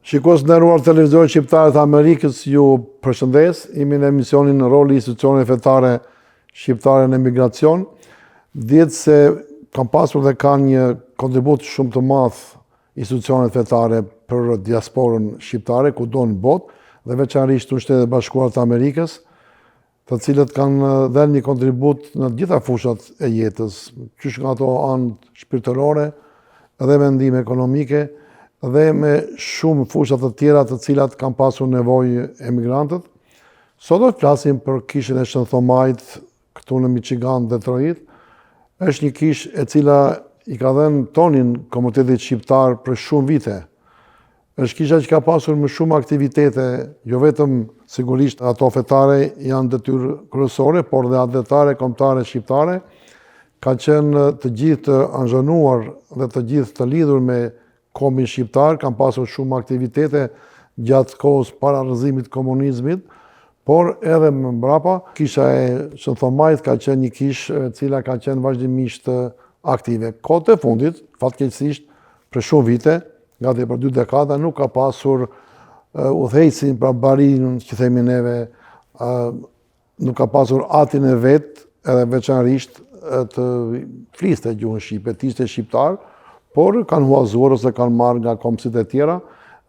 Shikues nderuar televizorit shqiptar të Amerikës, ju përshëndes. Jemi në emisionin Roli i institucioneve fetare shqiptare në emigracion. Dihet se kam pasur dhe kanë një kontribut shumë të madh institucionet fetare për diasporën shqiptare kudo në botë dhe veçanërisht në Shtetet e Bashkuara të Amerikës, të cilët kanë dhënë një kontribut në gjitha fushat e jetës, qysh nga ato anë shpirtërore dhe mendime ekonomike, dhe me shumë fushat të tjera të cilat kanë pasur nevojë emigrantët. Sot do të flasim për kishën e Shën Thomait këtu në Michigan, Detroit. Është një kishë e cila i ka dhënë tonin komunitetit shqiptar për shumë vite. Është kisha që ka pasur më shumë aktivitete, jo vetëm sigurisht ato fetare janë detyrë kryesore, por dhe atletare, kombëtare, shqiptare, ka qenë të gjithë të anxhonuar dhe të gjithë të lidhur me kombin shqiptar, kanë pasur shumë aktivitete gjatë kohës para rrëzimit të komunizmit, por edhe më mbrapa, kisha e Shën Thomait ka qenë një kishë e cila ka qenë vazhdimisht aktive. Kohët e fundit, fatkeqësisht, për shumë vite, gati për 2 dekada, nuk ka pasur udhëheqësin pra barin që themi neve, nuk ka pasur atin e vet, edhe veçanërisht të fliste gjuhën shqipe, të ishte shqiptar, por kanë huazuar ose kanë marrë nga kombësit e tjera,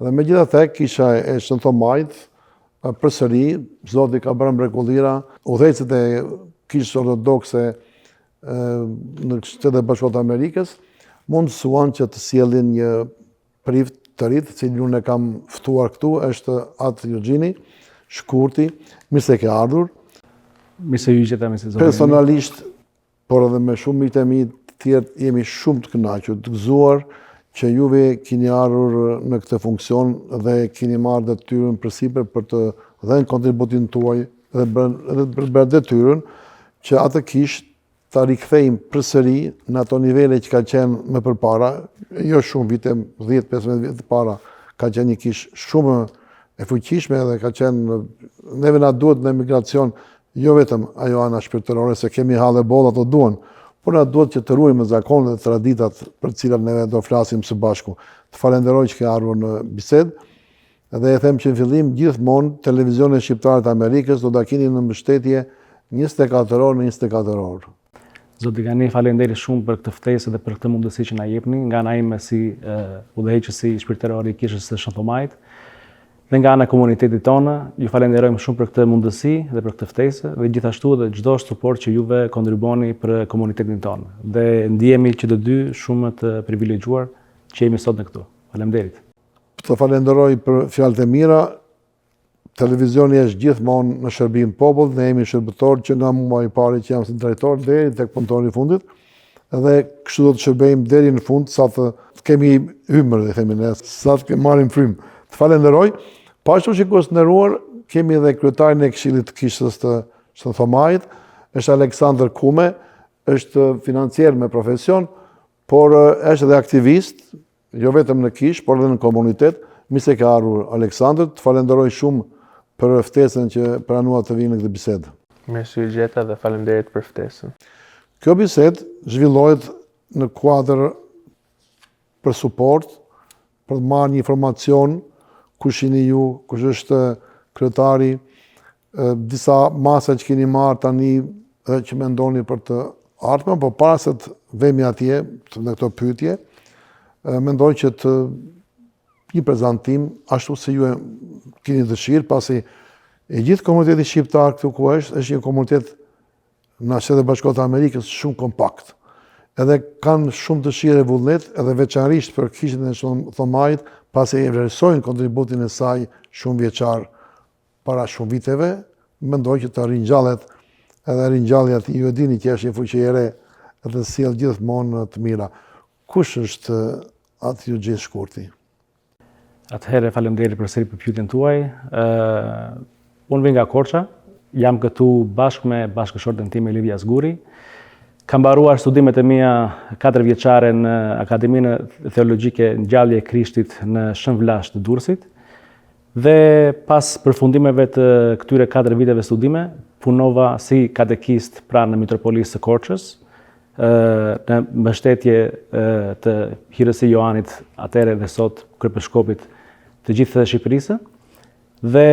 dhe megjithatë kisha e Shën Thomait përsëri Zoti ka bërë mrekullira, udhëheqësit e kishës ortodokse në Shtetet e Bashkuara të Amerikës mundësuan që të sjellin një prift të ri, të cilin unë e kam ftuar këtu, është Atë Eugjini Shkurti. Mirë se ke ardhur. Mirë se ju gjeta, mirë se Zoti. Personalisht, por edhe me shumë miqtë e mi tjerë, jemi shumë të kënaqur, të gëzuar që juve keni ardhur në këtë funksion dhe keni marrë detyrën përsipër për të dhënë kontributin tuaj dhe bërë detyrën që atë kishë ta rikthejmë përsëri në ato nivele që ka qenë më përpara, jo shumë vite, 10-15 vite para, ka qenë një kishë shumë e fuqishme dhe ka qenë, neve na duhet në emigracion, jo vetëm ajo ana shpirtërore se kemi hallë bolla ato duan, por na duhet që të ruajmë zakonet dhe traditat për të cilat neve do flasim së bashku. Të falenderoj që ke ardhur në bisedë dhe e them që në fillim gjithmonë televizionet shqiptare të Amerikës do ta keni në mbështetje 24 orë në 24 orë. Zoti Gani, faleminderit shumë për këtë ftesë dhe për këtë mundësi që na jepni nga ana ime si udhëheqësi shpirtëror i kishës së Shën Thomait. Dhe nga ana komunitetit tonë, ju falenderojmë shumë për këtë mundësi dhe për këtë ftesë dhe gjithashtu edhe çdo suport që juve kontribuoni për komunitetin tonë. Dhe ndihemi që të dy shumë të privilegjuar që jemi sot në këtu. Faleminderit. Të falenderoj për fjalët e mira. Televizioni është gjithmonë në shërbim popullit, ne jemi shërbëtor që nga muaji i parë që jam si drejtor deri tek punëtori i fundit. Dhe kështu do të shërbejmë deri në fund sa të kemi hymër, dhe themi ne, sa të marrim frymë. Të falenderoj. Pashtu shikues nderuar, kemi edhe kryetarin e Këshillit të Kishës të Shën Thomait, është Aleksandër Kume, është financier me profesion, por është edhe aktivist, jo vetëm në kishë, por edhe në komunitet. Mirë se ke ardhur Aleksandër, të falenderoj shumë për ftesën që pranua të vinë në këtë bisedë. Mirë se ju gjeta dhe faleminderit për ftesën. Kjo bisedë zhvillohet në kuadër për suport, për të marrë një informacion, kush jeni ju, kush është kryetari, disa masa që keni marrë tani dhe që mendoni për të ardhmen, por para se të vemi atje në këto pyetje, mendoj që të një prezantim ashtu se ju keni dëshirë, pasi e gjithë komuniteti shqiptar këtu ku është një komunitet në Shtetet e Bashkuara të Amerikës shumë kompakt. Edhe kanë shumë dëshirë e vullnet, edhe veçanërisht për kishën e Shën Thomait, pasi e vlerësojnë kontributin e saj shumë vjeçar para shumë viteve, mendoj që të ringjallet, edhe ringjallja ju e dini që është një fuqi e re dhe sjell gjithmonë të mira. Kush është Atë Eugjini Shkurti? Atëherë faleminderit përsëri për pyetjen tuaj. Unë vij nga Korça, jam këtu bashkë me bashkëshorten time Livia Zguri. Kam mbaruar studimet e mia 4 vjeçare në Akademinë Theologjike Ngjallje e Krishtit në Shën Vlash të Durrësit. Dhe pas përfundimeve të këtyre 4 viteve studime, punova si katekist pranë në Mitropolisë së Korçës, në mbështetje të Hirës së Joanit, atëherë dhe sot kryepiskopit të gjithë Shqipërisë dhe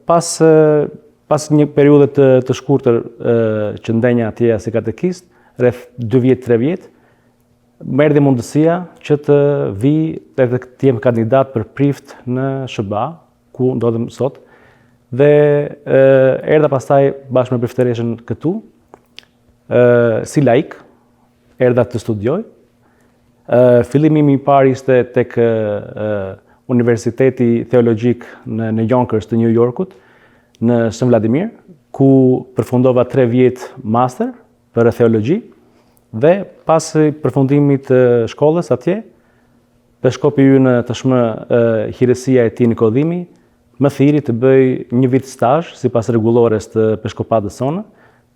pas një periudhe të shkurtër që ndenja atje si katekist, rreth 2 vjet, 3 vjet, më erdhi mundësia që të vi dhe të jem kandidat për prift në SBA, ku ndodhem sot, dhe erdha pastaj bashkë me priftëreshën këtu, si laik, erdha të studioj. Fillimi im I parë ishte tek Universiteti Theologjik në Yonkers të New Yorkut, në Shën Vladimir, ku përfundova 3 vjet master për theologji dhe pas përfundimit të shkollës atje, peshkopi ynë tashmë Hiresia e Ti Nikodhimi, më thiri të bëj 1 vit stazh sipas rregullores të peshkopatës sonë,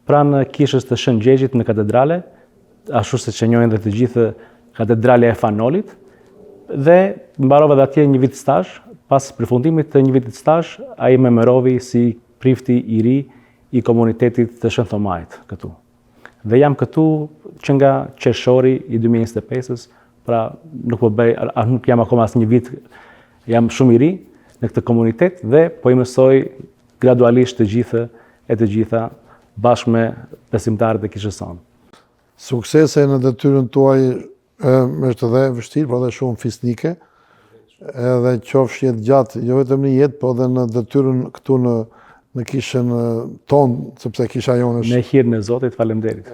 pranë kishës të Shën Gjegjit në katedrale, ashtu siç e njohin dhe të gjithë katedrale e Fanolit, dhe mbarova dhe atje 1 vit stazh. Pas përfundimit të 1 vitit stazh, ai më emërovi si prifti I ri I komunitetit të Shën Thomait këtu. Dhe jam këtu që nga qershori I 2025-s, pra nuk jam akoma as 1 vit, jam shumë I ri në këtë komunitet dhe po I mësoj gradualisht të gjitha bashkë me besimtarët e kishës sonë. Suksese në detyrën tuaj është edhe vështirë, por edhe shumë fisnike, edhe qofsh jetë gjatë, jo vetëm në jetë, po edhe në detyrën këtu në kishën tonë, sepse kisha jonë është... Me hirën e Zotit, faleminderit.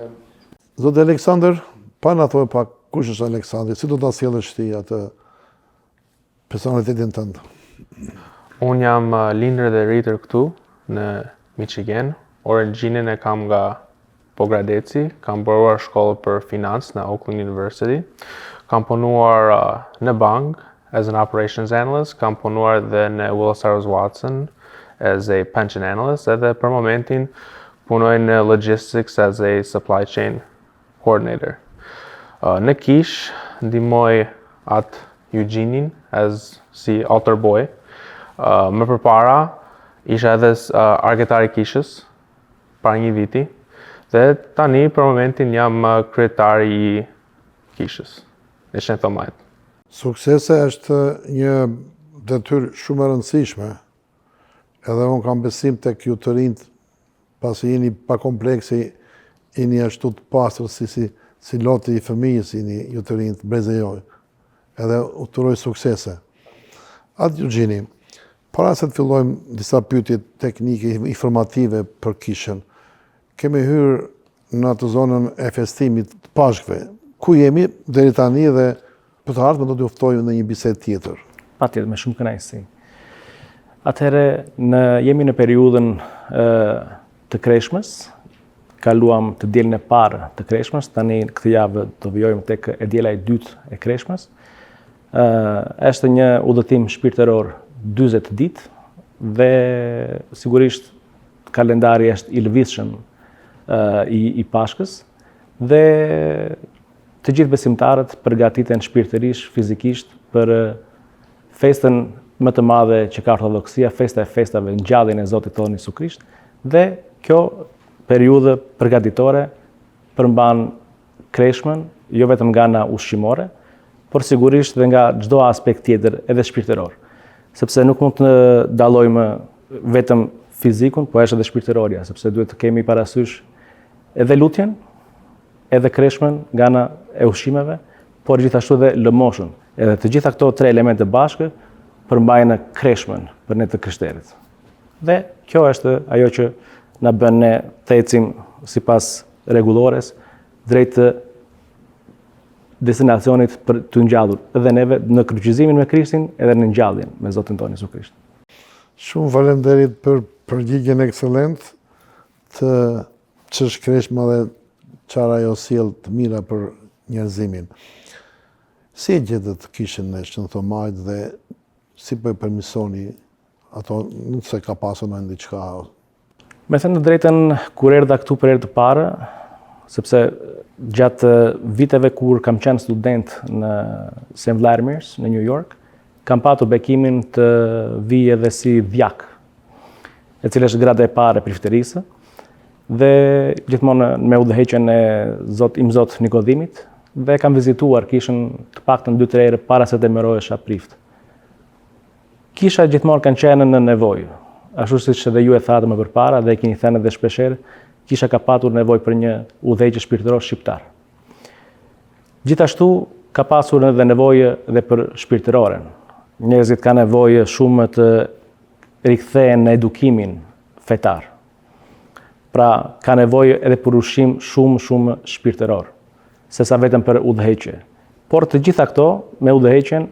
Zotë Aleksandër, pa na thoj pak kush është Aleksandri, si do ta sjellësh ti atë personalitetin tënd? Unë jam lindër dhe rritur këtu në Michigan. Origjinën e kam nga Pogradeci, kam bëruar shkollë për financë në Oakland University. Kam punuar në bank as an operations analyst, kam punuar dhe në Willis Towers Watson as a pension analyst, edhe për momentin punoj në logistics as a supply chain coordinator. Në kish ndihmoj atë Eugene-in si altar boy. Më përpara isha edhe arketari kishës para 1 viti dhe tani për momentin jam kryetari I kishës në Shën Thomait. Suksese është një detyrë shumë e rëndësishme, edhe unë kam besim tek ju të rinjt, pasi jeni pa komplekse, jeni ashtu të pastër si loti I fëmijës, jeni ju të rinjt brezejoj, edhe u turoj suksese. Atë Eugeni, para se të fillojmë disa pyetje teknike, informative për kishën, kemi hyrë në atë zonën e festimit të Pashkëve. Ku jemi deri tani dhe për të ardhmen do t'ju ftojmë në një bisedë tjetër. Patjetër, me shumë kënaqësi. Atëherë, jemi në periudhën të kreshmës, kaluam të dielën e parë të kreshmës, tani këtë javë do vijojmë tek e diela e dytë e kreshmës. Është një udhëtim shpirtëror 40 ditë dhe sigurisht kalendari është I lëvizshëm I Pashkës dhe të gjithë besimtarët përgatiten shpirtërisht, fizikisht për festën më të madhe që ka ortodoksia, festa e festave, ngjalljen e Zotit tonë Jezu Krisht, dhe kjo periudhë përgatitore përmban kreshmën, jo vetëm nga ana ushqimore, por sigurisht dhe nga çdo aspekt tjetër, edhe shpirtëror. Sepse nuk mund të dallojmë vetëm fizikun, po është edhe shpirtëroria, sepse duhet të kemi parasysh edhe lutjen, edhe kreshmën nga ana e ushqimeve, por gjithashtu edhe lëmoshën. Edhe të gjitha këto 3 elemente bashkë përmbajnë kreshmën për ne të krishterët. Dhe kjo është ajo që na bën ne të ecim sipas rregullores drejt destinacionit për të ngjallur edhe neve në kryqëzimin me Krishtin edhe në ngjalljen me Zotin tonë Jezu Krisht. Shumë faleminderit për përgjigjen ekscelent të ç'është kreshma dhe çfarë ajo sjell të mira për njerëzimin. Si e gjetët kishën në Shën Thomait dhe si po e permisoni ato, nëse ka pasur në diçka? Me thënë të drejtën, kur erdha këtu për herë të parë, sepse gjatë viteve kur kam qenë student në St. Vladimir's në New York, kam patur bekimin të vij edhe si djak, e cila është grada e parë e priftërisë, dhe gjithmonë me udhëheqjen e Zot Nikodhimit, dhe kam vizituar kishën të paktën 2-3 herë para se të emërohesha prift. Kisha gjithmonë kanë qenë në nevojë. Ashtu siç edhe ju e thatë më përpara dhe e keni thënë edhe shpeshherë, kisha ka patur nevojë për një udhëheqës shpirtëror shqiptar. Gjithashtu ka pasur edhe nevojë dhe për shpirtëroren. Njerëzit kanë nevojë shumë të rikthehen në edukimin fetar. Pra ka nevojë edhe për ushqim shumë shpirtëror, sesa vetëm për udhëheqje. Por të gjitha këto me udhëheqjen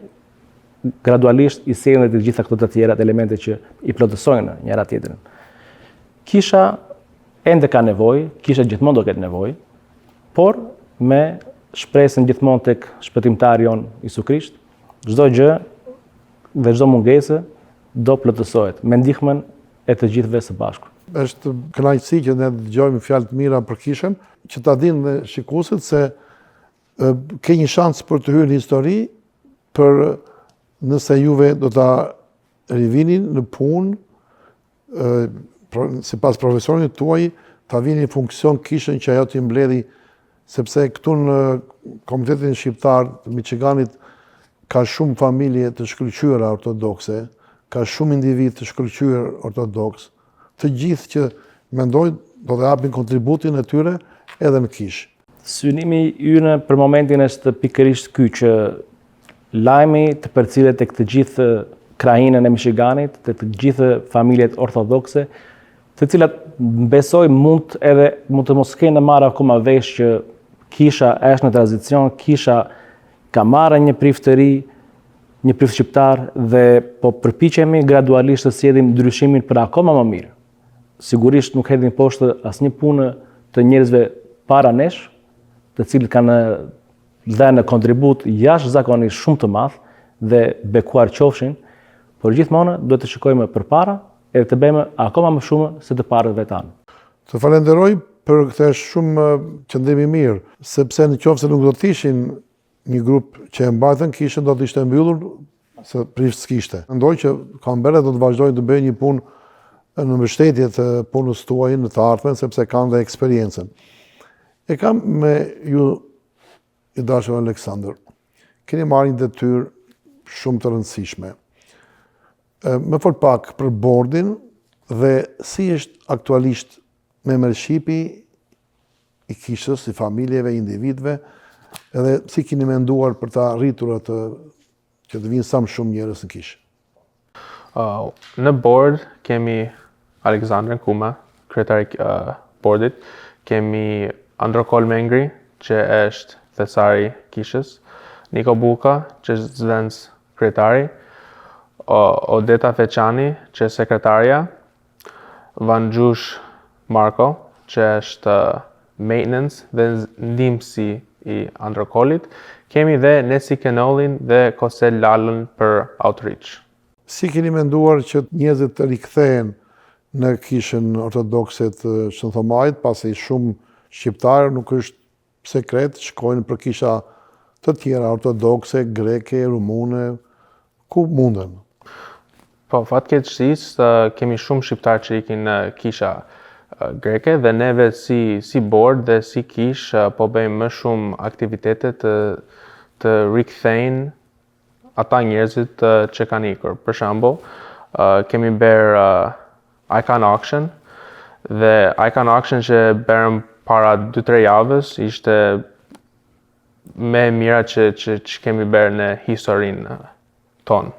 gradualisht i sjellin edhe të gjitha këto të tjera elemente që i plotësojnë njëra tjetrën. Kisha ende ka nevojë, kisha gjithmonë do ketë nevojë, por me shpresën gjithmonë tek shpëtimtari jon Isu Krisht, çdo gjë dhe çdo mungesë do plotësohet me ndihmën e të gjithëve së bashku. Është kënaqësi që ne dëgjojmë fjalë të mira për Kishën, që ta dinë dhe shikuesit se ke një shans për të hyrë në histori, për nëse juve do ta rivini në punë, sipas profesorit tuaj, ta vini në funksion Kishën që ajo t'i mbledhi, sepse këtu në Komunitetin Shqiptar të Michiganit ka shumë familje të shkëlqyera ortodokse, ka shumë individ të shkëlqyer ortodoks, të gjithë që mendojnë do të japin kontributin e tyre edhe në Kishë. Synimi ynë për momentin është pikërisht ky që lajmi të përcillet tek të gjithë krahinën e Michiganit, tek të gjithë familjet ortodokse, të cilat besoj mund të mos kenë marrë akoma vesh që Kisha është në tranzicion, Kisha ka marrë një prifë të ri, një prifë shqiptar dhe po përpiqemi gradualisht të sjellim ndryshimin për akoma më mirë. Sigurisht nuk hedhin poshtë asnjë punë të njerëzve para nesh, të cilët kanë dhënë kontribut jashtëzakonisht shumë të madh dhe bekuar qofshin, por gjithmonë duhet të shikojmë përpara edhe të bëjmë akoma më shumë se të parëve tanë. Të falenderoj për këtë shumë qëndrim i mirë, sepse në qoftë se nuk do të ishin një grup që e mbajtën Kishën, do të ishte mbyllur se prifë s'kishte. Mendoj që Kambere do të vazhdojnë të bëjnë një punë në mbështetje të punës tuaj në të ardhmen, sepse kanë dhe eksperiencën. E kam me ju, i dashur Aleksandër, keni marrë një detyrë shumë të rëndësishme. Më fol pak për bordin dhe si është aktualisht membershipi i Kishës, i familjeve, i individëve, edhe si keni menduar për ta arritur atë që të vinë sa më shumë njerëz në Kishë. Në board kemi Aleksandrën Kuma, kryetari bordit, kemi Androkol Mengri, që është thesari Kishës, Niko Buka, që është zëvendës kryetari, Odeta Feçani, që është sekretarja, Vanxhush Marko, që është maintenance dhe ndihmësi i Androkolit. Kemi dhe Nesi Kenolin dhe Kosel Lalën për outreach. Si keni menduar që njerëzit të rikthehen në Kishën ortodokse të Shënthomajit, pasi shumë shqiptarë nuk është sekret, shkojnë për kisha të tjera ortodokse, greke, rumune, ku munden? Po, fatkeqësisht kemi shumë shqiptarë që ikin në kisha greke dhe neve si board dhe si kish po bëjmë më shumë aktivitete të rikthejnë ata njerëzit që kanë ikur. Për shembull, kemi bërë Icon Auction dhe Icon Auction që bërëm para 2-3 javës ishte më e mira që kemi bërë në historinë tonë.